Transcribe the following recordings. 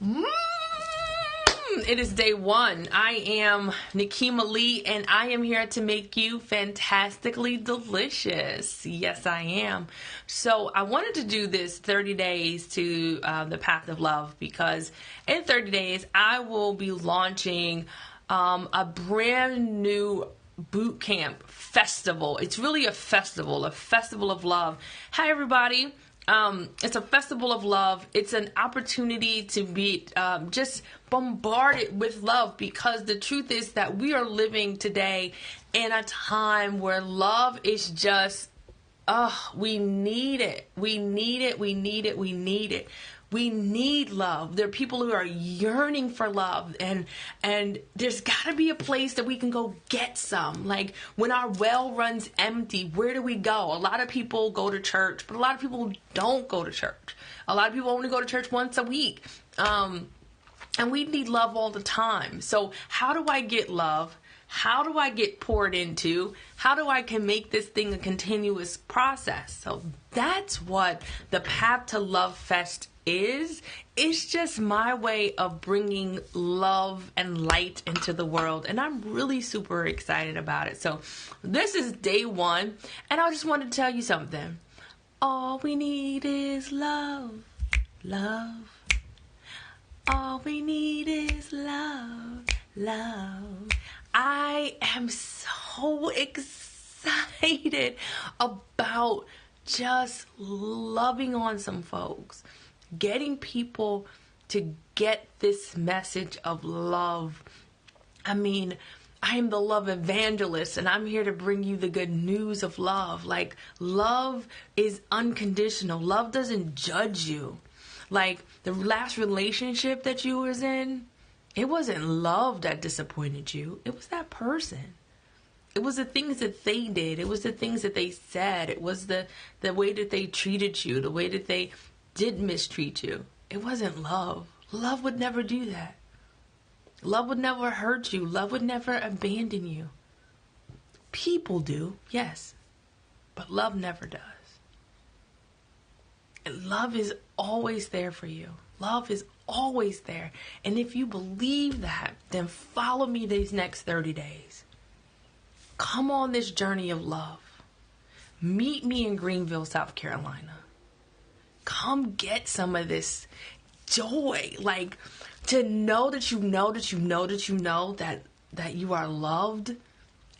Mm, it is day one. I am Nikema Lee, and I am here to make you fantastically delicious. Yes, I am. So I wanted to do this 30 days to the path of love, because in 30 days, I will be launching a brand new boot camp festival. It's really a festival of love. Hi, everybody. It's a festival of love. It's an opportunity to be just bombarded with love, because the truth is that we are living today in a time where love is just, we need it. We need it. We need it. We need it. We need love. There are people who are yearning for love, and there's got to be a place that we can go get some. Like, when our well runs empty, where do we go? A lot of people go to church, but a lot of people don't go to church. A lot of people only go to church once a week. And we need love all the time. So how do I get love? How do I get poured into? How do I can make this thing a continuous process? So that's what the Path to Love Fest is. It's just my way of bringing love and light into the world, and I'm really super excited about it. So this is day one, and I just want to tell you something. All we need is love, love. All we need is love, love. I am so excited about just loving on some folks, getting people to get this message of love. I mean, I am the love evangelist, and I'm here to bring you the good news of love. Like, love is unconditional. Love doesn't judge you. Like, the last relationship that you was in, it wasn't love that disappointed you. It was that person. It was the things that they did. It was the things that they said. It was the way that they treated you, the way that they did mistreat you. It wasn't love. Love would never do that. Love would never hurt you. Love would never abandon you. People do, yes, but love never does. And love is always there for you. Love is always there. And if you believe that, then follow me these next 30 days. Come on this journey of love. Meet me in Greenville, South Carolina. Come get some of this joy. Like, to know that you know that you know that you know that you are loved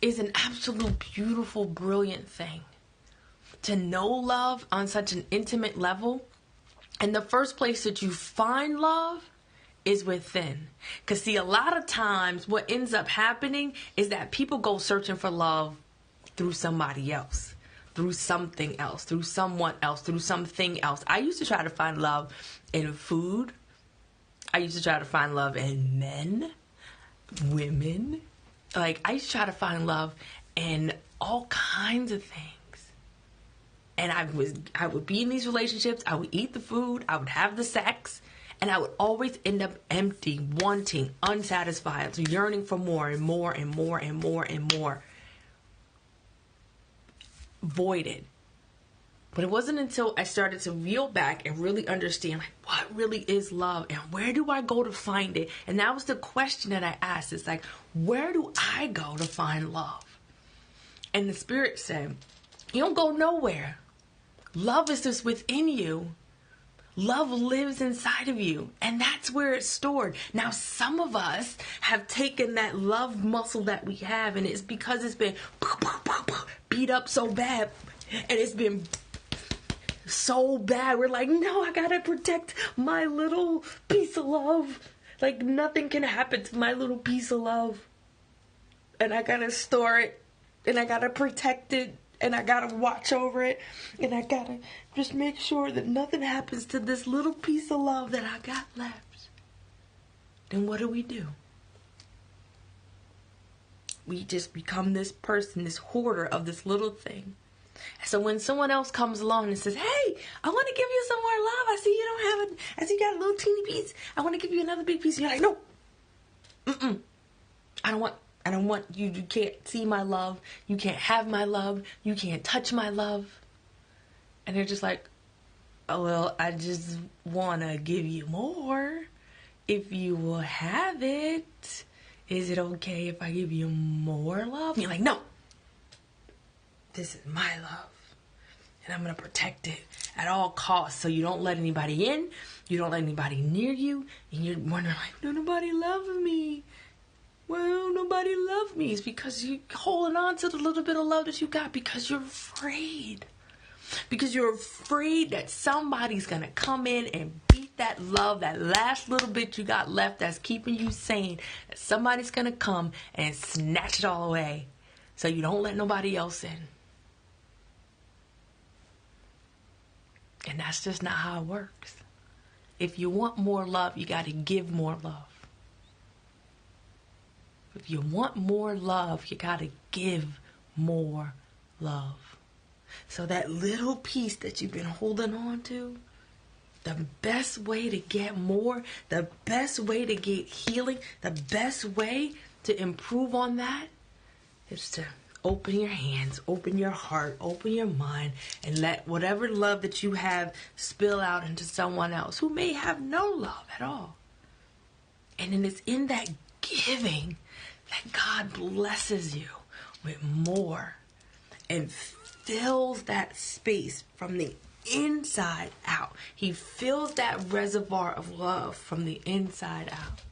is an absolute beautiful, brilliant thing. To know love on such an intimate level. And the first place that you find love is within. Because, see, a lot of times what ends up happening is that people go searching for love through somebody else, through something else, through someone else, through something else. I used to try to find love in food. I used to try to find love in men, women. Like, I used to try to find love in all kinds of things. And I would be in these relationships, I would eat the food, I would have the sex, and I would always end up empty, wanting, unsatisfied, yearning for more and more and more and more and more. Voided. But it wasn't until I started to reel back and really understand, like, what really is love and where do I go to find it? And that was the question that I asked. It's like, where do I go to find love? And the Spirit said, you don't go nowhere. Love is just within you. Love lives inside of you, and that's where it's stored. Now, some of us have taken that love muscle that we have, and it's because it's been beat up so bad, and it's been so bad. We're like, no, I gotta protect my little piece of love. Like, nothing can happen to my little piece of love. And I gotta store it, and I gotta protect it. And I gotta watch over it. And I gotta just make sure that nothing happens to this little piece of love that I got left. Then what do? We just become this person, this hoarder of this little thing. So when someone else comes along and says, hey, I want to give you some more love. I see you don't have it. I see you got a little teeny piece. I want to give you another big piece. And you're like, no. I don't want you. You can't see my love. You can't have my love. You can't touch my love. And they're just like, oh, well, I just want to give you more. if you will have it, is it okay if I give you more love? And you're like, no, this is my love. And I'm going to protect it at all costs. So you don't let anybody in. You don't let anybody near you. And you're wondering, like, no, nobody loves me. Well, nobody loves me. It's because you're holding on to the little bit of love that you got because you're afraid. Because you're afraid that somebody's going to come in and beat that love, that last little bit you got left that's keeping you sane. That somebody's going to come and snatch it all away. So you don't let nobody else in. And that's just not how it works. If you want more love, you got to give more love. If you want more love, you got to give more love. So that little piece that you've been holding on to, the best way to get more, the best way to get healing, the best way to improve on that is to open your hands, open your heart, open your mind, and let whatever love that you have spill out into someone else who may have no love at all. And then it's in that giving that God blesses you with more and fills that space from the inside out. He fills that reservoir of love from the inside out.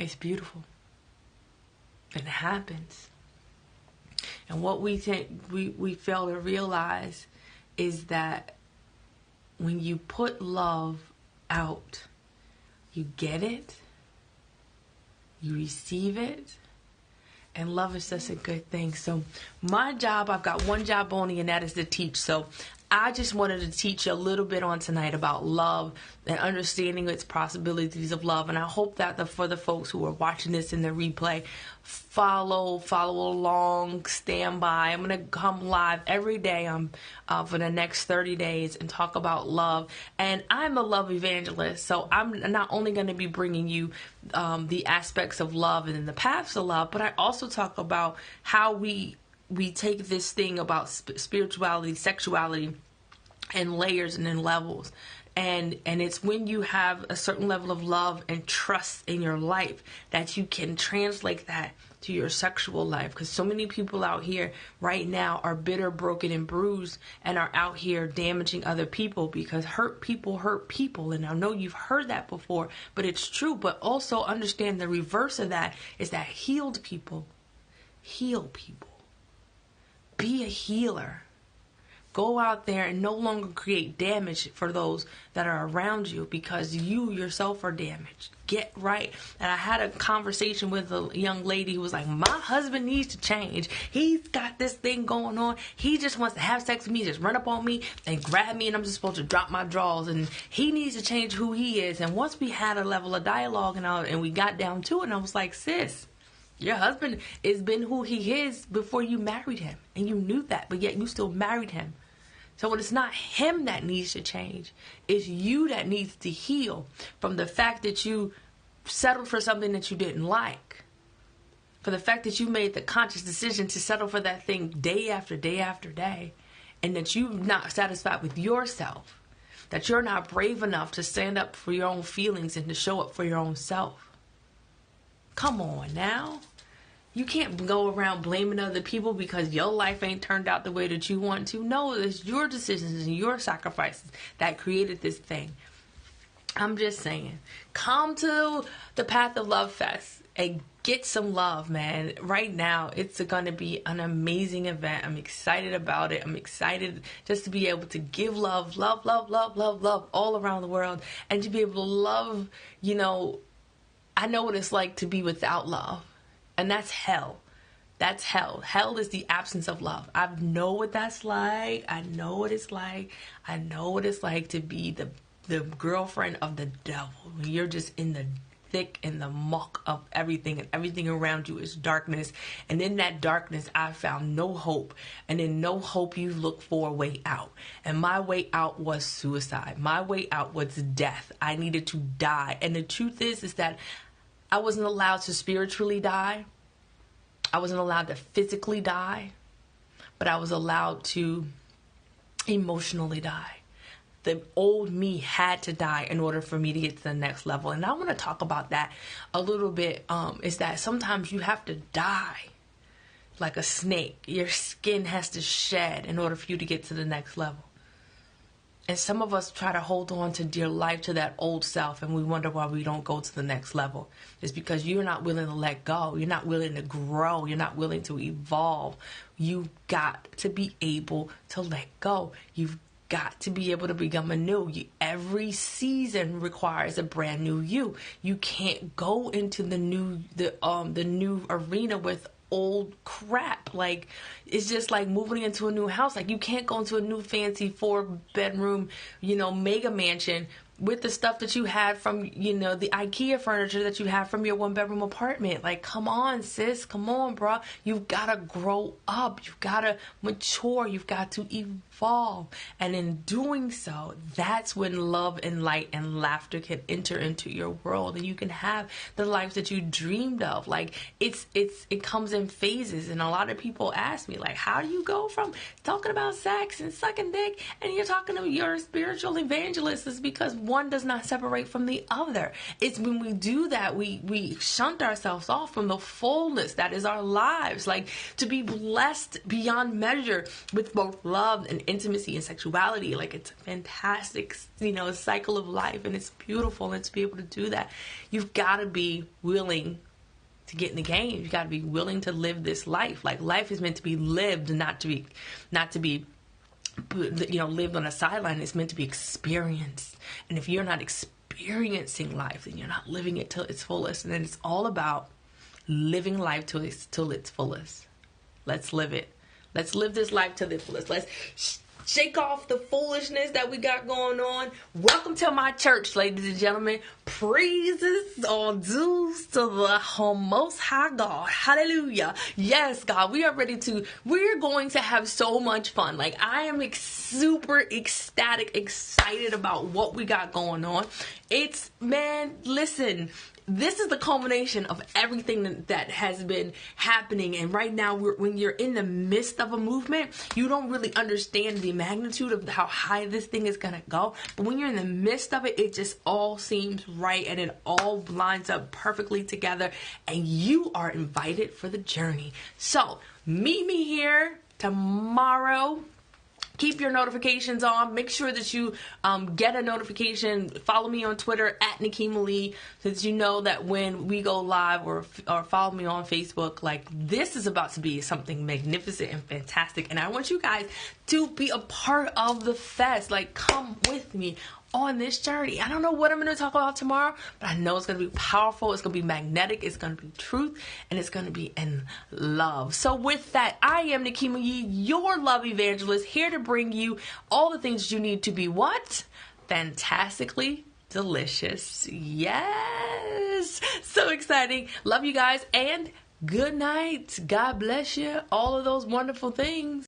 It's beautiful. And it happens. And what we fail to realize is that when you put love out, you get it, you receive it, and love is such a good thing. So my job, I've got one job only, and that is to teach. So I just wanted to teach you a little bit on tonight about love and understanding its possibilities of love. And I hope that for the folks who are watching this in the replay, follow along, stand by. I'm going to come live every day for the next 30 days and talk about love. And I'm a love evangelist, so I'm not only going to be bringing you the aspects of love and the paths of love, but I also talk about how we take this thing about spirituality, sexuality, and layers and in levels. And it's when you have a certain level of love and trust in your life that you can translate that to your sexual life. Because so many people out here right now are bitter, broken, and bruised and are out here damaging other people because hurt people hurt people. And I know you've heard that before, but it's true. But also understand the reverse of that is that healed people heal people. Be a healer. Go out there and no longer create damage for those that are around you because you yourself are damaged. Get right. And I had a conversation with a young lady who was like, my husband needs to change. He's got this thing going on. He just wants to have sex with me, just run up on me and grab me, and I'm just supposed to drop my drawers. And he needs to change who he is. And once we had a level of dialogue and we got down to it, and I was like, sis, your husband has been who he is before you married him. And you knew that, but yet you still married him. So it's not him that needs to change. It's you that needs to heal from the fact that you settled for something that you didn't like. For the fact that you made the conscious decision to settle for that thing day after day after day. And that you're not satisfied with yourself. That you're not brave enough to stand up for your own feelings and to show up for your own self. Come on now. You can't go around blaming other people because your life ain't turned out the way that you want to. No, it's your decisions and your sacrifices that created this thing. I'm just saying, come to the Path of Love Fest and get some love, man. Right now, it's going to be an amazing event. I'm excited about it. I'm excited just to be able to give love all around the world and to be able to love, I know what it's like to be without love. And that's hell. That's hell. Hell is the absence of love. I know what that's like. I know what it's like. I know what it's like to be the girlfriend of the devil. When you're just in the thick and the muck of everything, and everything around you is darkness. And in that darkness, I found no hope. And in no hope, you look for a way out. And my way out was suicide. My way out was death. I needed to die. And the truth is that I wasn't allowed to spiritually die. I wasn't allowed to physically die. But I was allowed to emotionally die. the old me had to die in order for me to get to the next level. And I want to talk about that a little bit. Is that sometimes you have to die like a snake. Your skin has to shed in order for you to get to the next level. And some of us try to hold on to dear life to that old self, and we wonder why we don't go to the next level. It's because you're not willing to let go. You're not willing to grow. You're not willing to evolve. You've got to be able to let go. You've got to be able to become anew. Every season requires a brand new you. You can't go into the new arena with old crap. Like, it's just like moving into a new house. Like, you can't go into a new fancy 4-bedroom, mega mansion with the stuff that you had from, the IKEA furniture that you have from your 1-bedroom apartment. Like, come on, sis. Come on, bro. You've got to grow up. You've got to mature. You've got to evolve. And in doing so, that's when love and light and laughter can enter into your world, and you can have the life that you dreamed of. Like, it comes in phases. And a lot of people ask me, like, how do you go from talking about sex and sucking dick and you're talking to your spiritual evangelist? It's because one does not separate from the other. It's when we do that, we shunt ourselves off from the fullness that is our lives. Like, to be blessed beyond measure with both love and intimacy and sexuality. Like, it's a fantastic, cycle of life, and it's beautiful. And to be able to do that, you've got to be willing to get in the game. You've got to be willing to live this life. Like, life is meant to be lived, not to be lived on a sideline. It's meant to be experienced. And if you're not experiencing life, then you're not living it till its fullest. And then it's all about living life till its fullest. Let's live it. Let's live this life to the fullest. Let's shake off the foolishness that we got going on. Welcome to my church, ladies and gentlemen. Praises or dues to the Most High God. Hallelujah. Yes, God, we're going to have so much fun. Like, I am super ecstatic, excited about what we got going on. Listen, this is the culmination of everything that has been happening. And right now, when you're in the midst of a movement, you don't really understand the magnitude of how high this thing is going to go. But when you're in the midst of it, it just all seems right, and it all lines up perfectly together. And you are invited for the journey. So meet me here tomorrow. Keep your notifications on. Make sure that you get a notification. Follow me on Twitter at Nikema Lee, so that you know that when we go live, or follow me on Facebook. Like, this is about to be something magnificent and fantastic. And I want you guys to be a part of the fest. Like, come with me on this journey. I don't know what I'm going to talk about tomorrow, but I know it's going to be powerful. It's going to be magnetic. It's going to be truth, and it's going to be in love. So with that, I am Nikema Yee, your love evangelist, here to bring you all the things you need to be what? Fantastically delicious. Yes. So exciting. Love you guys, and good night. God bless you. All of those wonderful things.